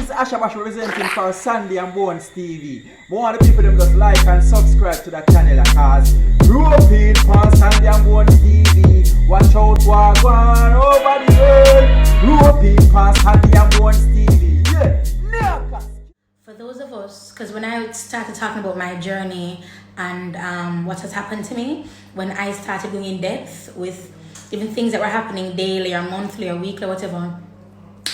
This is Ashabash representing for Sandy and Bonez TV. More of the people them just like and subscribe to the channel cause European for Sandy and Bonez TV. Watch out what go on over the world. European for Sandy and Bonez TV. Yeah. For those of us, because when I started talking about my journey and what has happened to me, when I started going in depth with even things that were happening daily or monthly or weekly or whatever,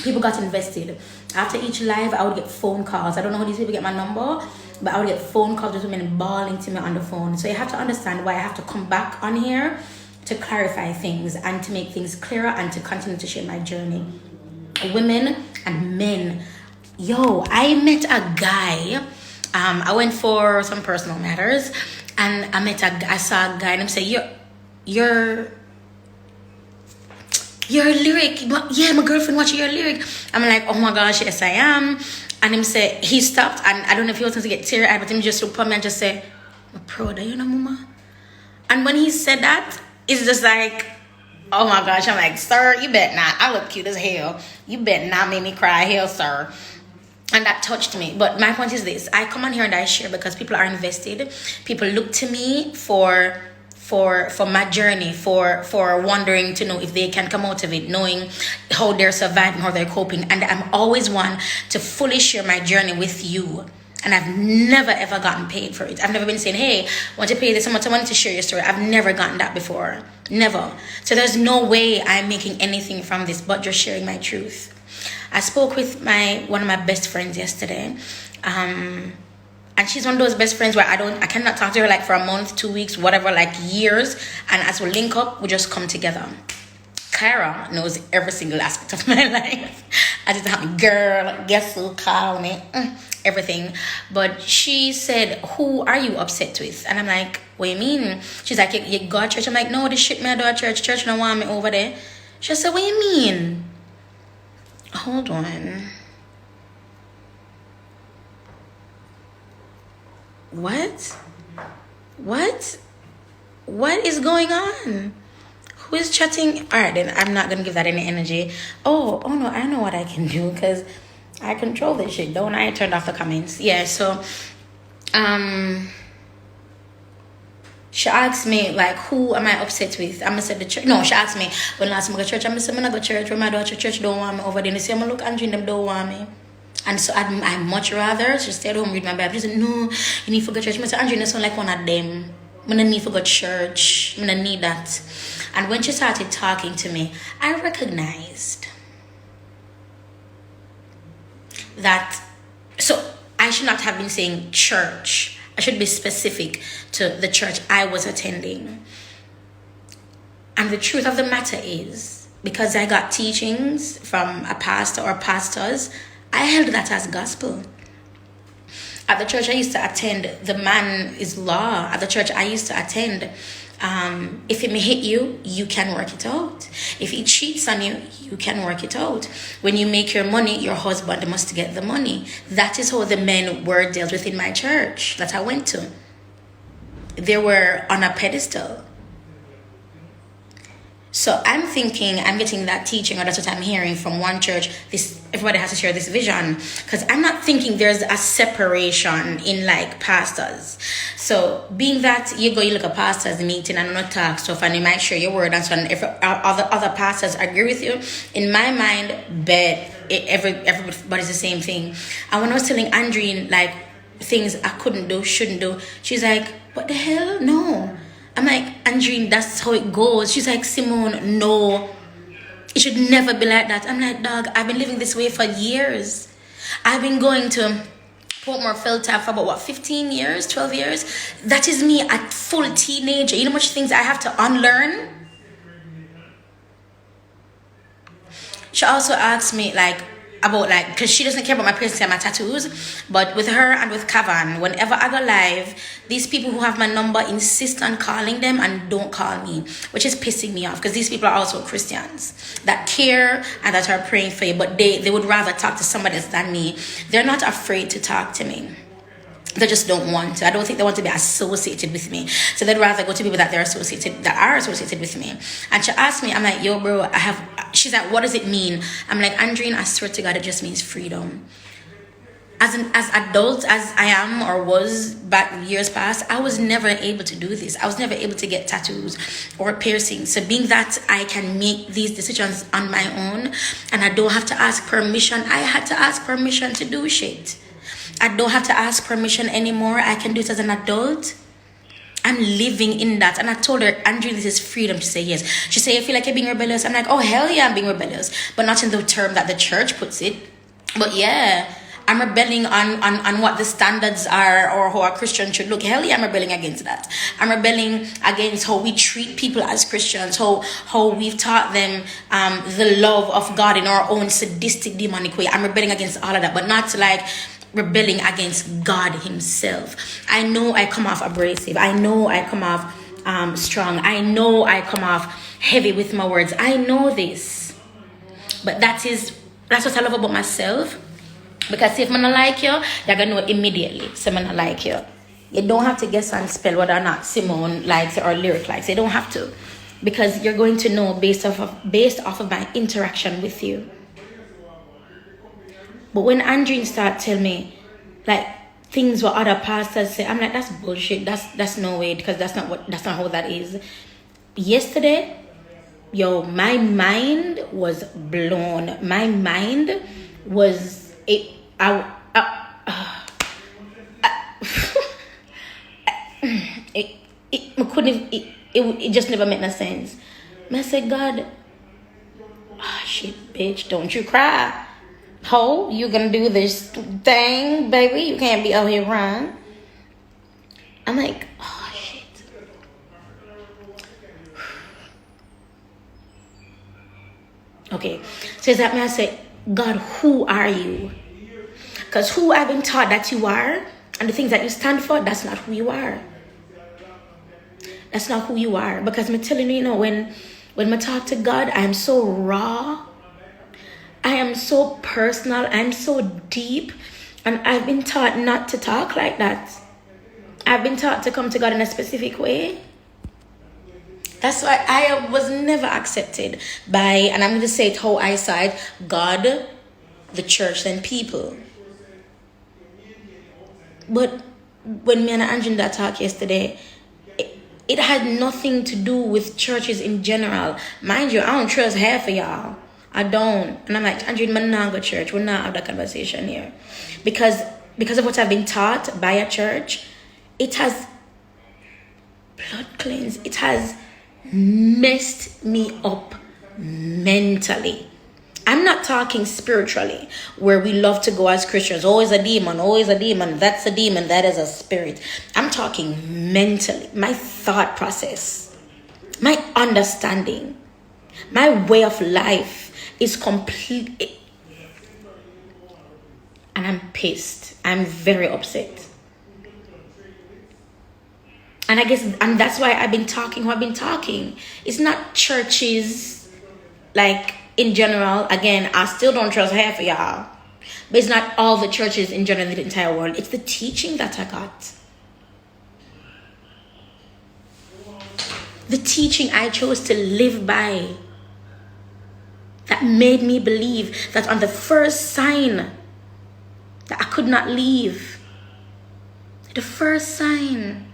people got invested. After each live, I would get phone calls. I don't know how these people get my number, but I would get phone calls with women bawling to me on the phone. So you have to understand why I have to come back on here to clarify things and to make things clearer and to continue to share my journey. Women and men. Yo, I met a guy. I went for some personal matters, and I saw a guy, and I'm saying, you're a lyric. Yeah, my girlfriend watching your lyric. I'm like, oh my gosh, yes I am. And him say, he stopped, and I don't know if he was going to get teary-eyed, but him just look at me and just say, I'm proud of you, know, mama. And when he said that, it's just like, oh my gosh. I'm like, sir, you bet not. I look cute as hell. You bet not make me cry, hell, sir. And that touched me. But my point is this. I come on here and I share because people are invested. People look to me for my journey, for wondering to know if they can come out of it, knowing how they're surviving, how they're coping. And I'm always one to fully share my journey with you. And I've never ever gotten paid for it. I've never been saying, hey, I want to pay this much, I want to share your story. I've never gotten that before. Never. So there's no way I'm making anything from this but just sharing my truth. I spoke with one of my best friends yesterday. And she's one of those best friends where I cannot talk to her like for a month, 2 weeks, whatever, like years. And as we link up, we just come together. Kyra knows every single aspect of my life. I just have girl, guess who called me? Everything. But she said, who are you upset with? And I'm like, what do you mean? She's like, you go to church? I'm like, no, this shit me I do at church. Church don't want me over there. She said, what do you mean? Hold on. What is going on? Who is chatting? All right, then I'm not gonna give that any energy. Oh no, I know what I can do because I control this shit, don't I? Turned off the comments. Yeah, so she asked me like, who am I upset with? I'm gonna say the church. No, she asked me when last time I go to church. I'm gonna say I'm not go to church. When my daughter church don't want me over there. They say I'm gonna look Andrew and them don't want me. And so I'd much rather just stay at home read my Bible. She said, no, you need to go to church. I said, Andrew, you sound like one of them. I'm gonna need to go to church. I'm gonna need that. And when she started talking to me, I recognized that. So I should not have been saying church. I should be specific to the church I was attending. And the truth of the matter is, because I got teachings from a pastor or pastors, I held that as gospel. At the church I used to attend, the man is law. At the church I used to attend, if it may hit you, you can work it out. If he cheats on you, you can work it out. When you make your money, your husband must get the money. That is how the men were dealt with in my church that I went to. They were on a pedestal. So I'm thinking, I'm getting that teaching, or that's what I'm hearing from one church. Everybody has to share this vision, because I'm not thinking there's a separation in like pastors. So being that you look at pastors meeting and not talk stuff, and you might share your word and so on. If other pastors agree with you, in my mind, everybody's the same thing. And when I was telling Andreen like things I couldn't do, shouldn't do, she's like, what the hell? No. I'm like, Andreen, that's how it goes. She's like, Simone, no, it should never be like that. I'm like, dog, I've been living this way for years. I've been going to Portmore Filter for about 15 years, 12 years. That is me, a full teenager. You know how much things I have to unlearn? She also asked me about because she doesn't care about my piercings and my tattoos, but with her and with Kavan, whenever I go live, these people who have my number insist on calling them and don't call me, which is pissing me off, because these people are also Christians that care and that are praying for you, but they would rather talk to somebody else than me. They're not afraid to talk to me. They just don't want to. I don't think they want to be associated with me. So they'd rather go to people that are associated with me. And she asked me, I'm like, yo, bro, she's like, what does it mean? I'm like, Andreen, I swear to God, it just means freedom. as adults as I am or was back years past, I was never able to do this. I was never able to get tattoos or piercings. So being that I can make these decisions on my own and I don't have to ask permission, I had to ask permission to do shit. I don't have to ask permission anymore. I can do it as an adult. I'm living in that. And I told her, Andrew, this is freedom to say yes. She said, you feel like you're being rebellious? I'm like, oh, hell yeah, I'm being rebellious. But not in the term that the church puts it. But yeah, I'm rebelling on what the standards are or how a Christian should look. Hell yeah, I'm rebelling against that. I'm rebelling against how we treat people as Christians, how we've taught them the love of God in our own sadistic, demonic way. I'm rebelling against all of that, but not like rebelling against God himself. I know I come off abrasive. I know I come off strong. I know I come off heavy with my words. I know this. But that's what I love about myself. Because if I'm not like you, you're going to know immediately. So I'm not like you. You don't have to guess and spell whether or not Simone likes it or Lyric likes it. You don't have to. Because you're going to know based off of my interaction with you. But when Andreen start tell me like things what other pastors say, I'm like, that's bullshit. That's no way, because that's not how that is. Yesterday, yo, my mind was blown. My mind was it it just never made no sense. I said, God, shit, bitch, don't you cry. Ho, you gonna do this thing, baby? You can't be out here crying. I'm like, oh shit. Okay, so that me I say, God, who are you? Because who I've been taught that you are and the things that you stand for, that's not who you are. That's not who you are. Because I'm telling you, when I talk to God, I am so raw. I am so personal. I'm so deep. And I've been taught not to talk like that. I've been taught to come to God in a specific way. That's why I was never accepted by, and I'm going to say it how I saw it, God, the church, and people. But when me and Andrew that talk yesterday, it had nothing to do with churches in general. Mind you, I don't trust half of y'all. I don't. And I'm like, Andrew, I'm not go to church. We're not have that conversation here. Because of what I've been taught by a church, it has blood cleansed. It has messed me up mentally. I'm not talking spiritually, where we love to go as Christians. Always a demon, that's a demon, that is a spirit. I'm talking mentally. My thought process, my understanding, my way of life is complete. And I'm pissed. I'm very upset. And I guess, and that's why I've been talking who I've been talking. It's not churches, like, in general. Again, I still don't trust half of y'all. But it's not all the churches in general in the entire world. It's the teaching that I got. The teaching I chose to live by. That made me believe that on the first sign that I could not leave. The first sign.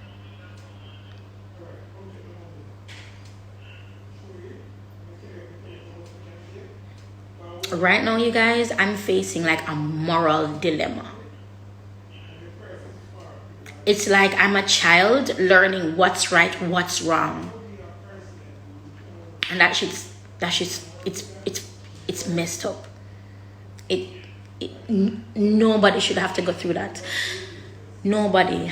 Right now, you guys, I'm facing like a moral dilemma. It's like I'm a child learning what's right, what's wrong. And it's messed up. Nobody should have to go through that. Nobody.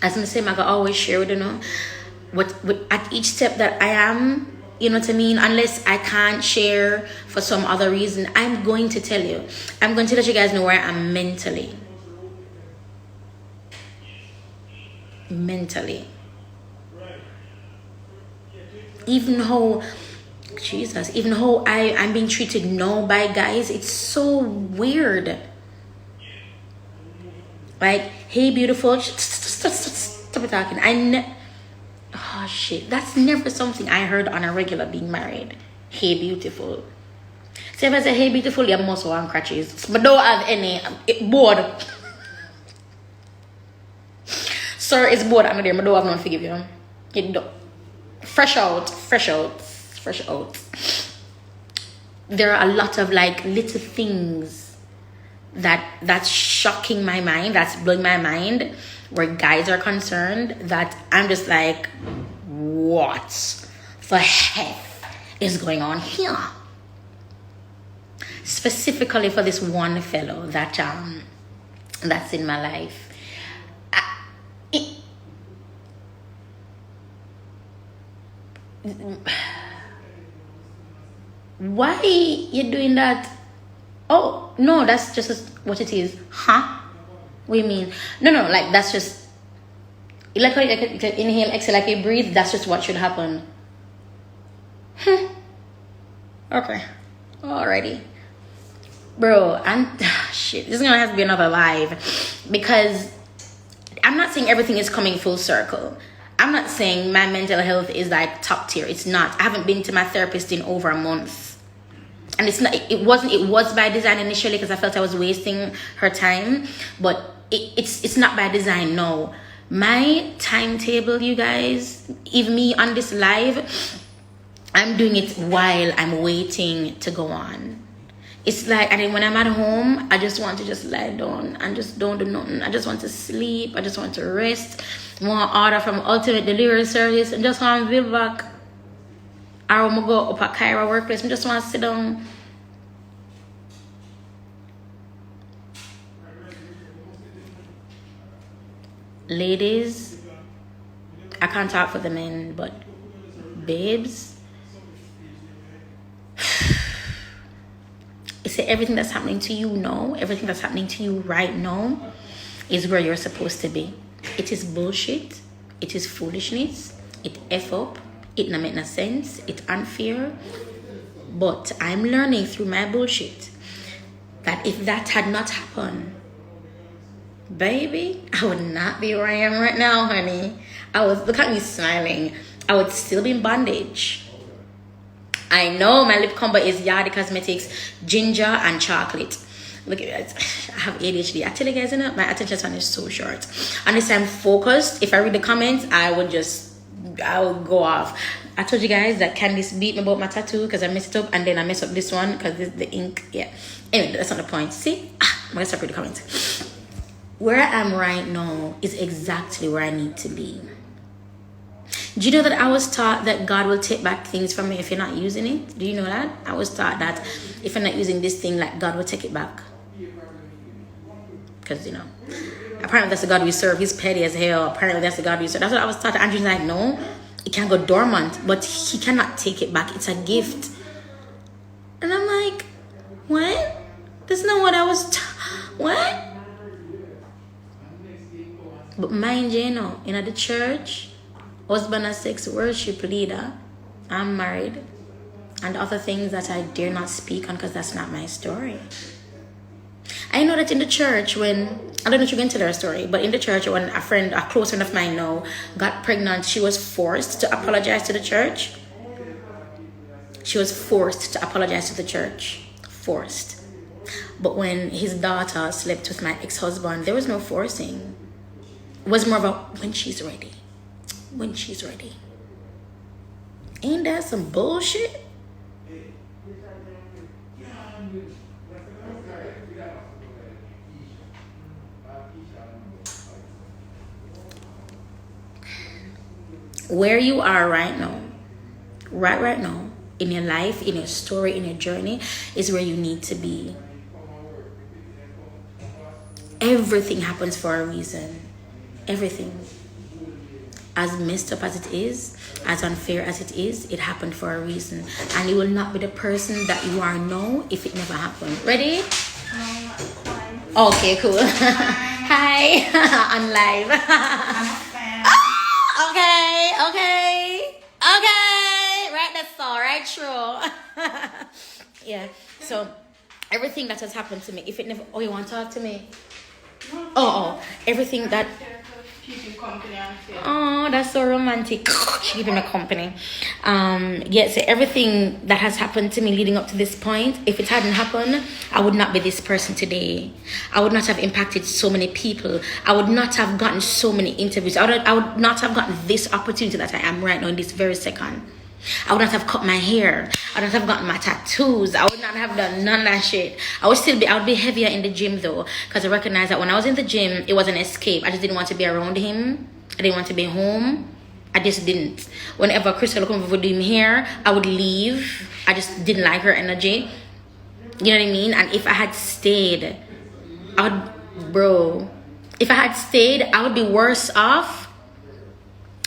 As I say, I can always share with what at each step that I am, you know what I mean? Unless I can't share for some other reason, I'm going to tell you. I'm going to let you guys know where I am mentally. Even how I'm being treated now by guys, it's so weird. Like, hey, beautiful, stop talking. Oh, Oh shit, that's never something I heard on a regular being married. Hey beautiful. So if I say hey beautiful, you must want crutches. But don't have any bored. Sir is bored. I'm there. I don't have none to give you. It do. Fresh out. There are a lot of like little things that's shocking my mind, that's blowing my mind, where guys are concerned, that I'm just like, what the heck is going on here? Specifically for this one fellow that's in my life. Why you doing that? Oh no, that's just what it is. Huh? What do you mean? No, like that's just like how you inhale, exhale, like you breathe. That's just what should happen. Okay, alrighty, bro. And shit, this is gonna have to be another live, because I'm not saying everything is coming full circle. I'm not saying my mental health is like top tier. It's not. I haven't been to my therapist in over a month. And it's not, it was by design initially, because I felt I was wasting her time, but it's not by design. No, my timetable, you guys, even me on this live, I'm doing it while I'm waiting to go on. It's like, and then when I'm at home, I just want to just lie down and just don't do nothing. I just want to sleep. I just want to rest. I want to order from Ultimate Delivery Service and just want to build back. Or I'm going to go up at Kyra workplace and just want to sit down. Ladies, I can't talk for the men, but babes, it's everything that's happening to you now, everything that's happening to you right now is where you're supposed to be. It is bullshit. It is foolishness. It F up. It not make no sense. It's unfair. But I'm learning through my bullshit that if that had not happened, baby, I would not be where I am right now, honey. Look at me smiling. I would still be in bondage. I know my lip combo is Yardie Cosmetics, ginger and chocolate. Look at that. I have ADHD. I tell you guys, you know, my attention span is so short. Unless I'm focused, if I read the comments, I will go off. I told you guys that Candice beat me about my tattoo because I messed it up, and then I messed up this one because the ink. Yeah. Anyway, that's not the point. See? I'm going to stop reading the comments. Where I am right now is exactly where I need to be. Do you know that I was taught that God will take back things from me if you're not using it? Do you know that? I was taught that if you're not using this thing, like, God will take it back. Because, you know, apparently that's the God we serve. He's petty as hell. Apparently that's the God we serve. That's what I was taught. Andrew's like, no, it can go dormant, but he cannot take it back. It's a gift. And I'm like, what? That's not what I was what? But mind you, know, in the church, husband and sex worship leader, I'm married, and other things that I dare not speak on because that's not my story. I know that in the church, when, I don't know if you can tell her story, but in the church, when a close friend of mine now got pregnant, she was forced to apologize to the church. She was forced to apologize to the church. Forced. But when his daughter slept with my ex-husband, there was no forcing. It was more of a, when she's ready. When she's ready. Ain't that some bullshit? Where you are right now, right now, in your life, in your story, in your journey, is where you need to be. Everything happens for a reason. Everything. As messed up as it is, as unfair as it is, it happened for a reason. And you will not be the person that you are now if it never happened. Ready? Okay, cool. Hi. On live. I'm a fan. Okay. Right, that's all right, true. Yeah, so everything that has happened to me, if it never, oh, you want to talk to me? Oh, everything that, Keep him company and shit. Oh, that's so romantic. She gave him a company. So everything that has happened to me leading up to this point, if it hadn't happened, I would not be this person today. I would not have impacted so many people. I would not have gotten so many interviews. I would not have gotten this opportunity that I am right now in this very second. I would not have cut my hair. I would not have gotten my tattoos. I would not have done none of that shit. I would be heavier in the gym though, because I recognized that when I was in the gym, it was an escape. I just didn't want to be around him. I didn't want to be home. I just didn't. Whenever Crystal would come over doing hair, I would leave. I just didn't like her energy. You know what I mean? And if I had stayed, if I had stayed, I would be worse off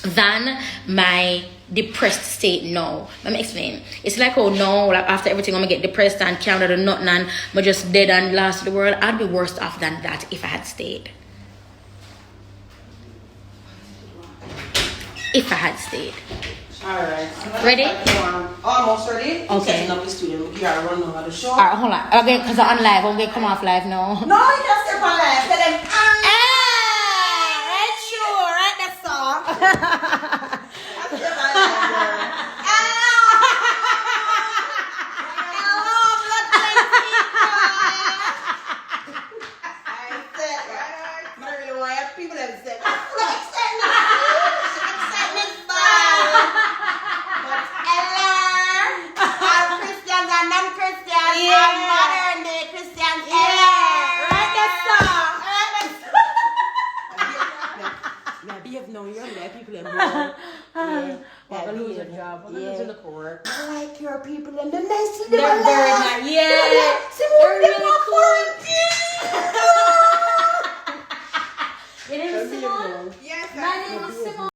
than my depressed state now. Let me explain. It's like, oh no, like after everything I'm gonna get depressed and count out of nothing and I'm just dead and lost to the world. I'd be worse off than that if I had stayed. If I had stayed. Alright. Ready? Almost ready? Okay. Setting up the studio. We gotta run over the show. Alright, hold on. Okay, because I'm on live. I'm gonna come off live now. No, you can't step on live. Tell them, Right, sure, right, that's all. step on live, girl. Hello, blood I said, I really want to have people that say, I like your people and the nice little They're very laugh. nice. Yeah. They're really cool. Your name is Simone? Yes, My name is Simone.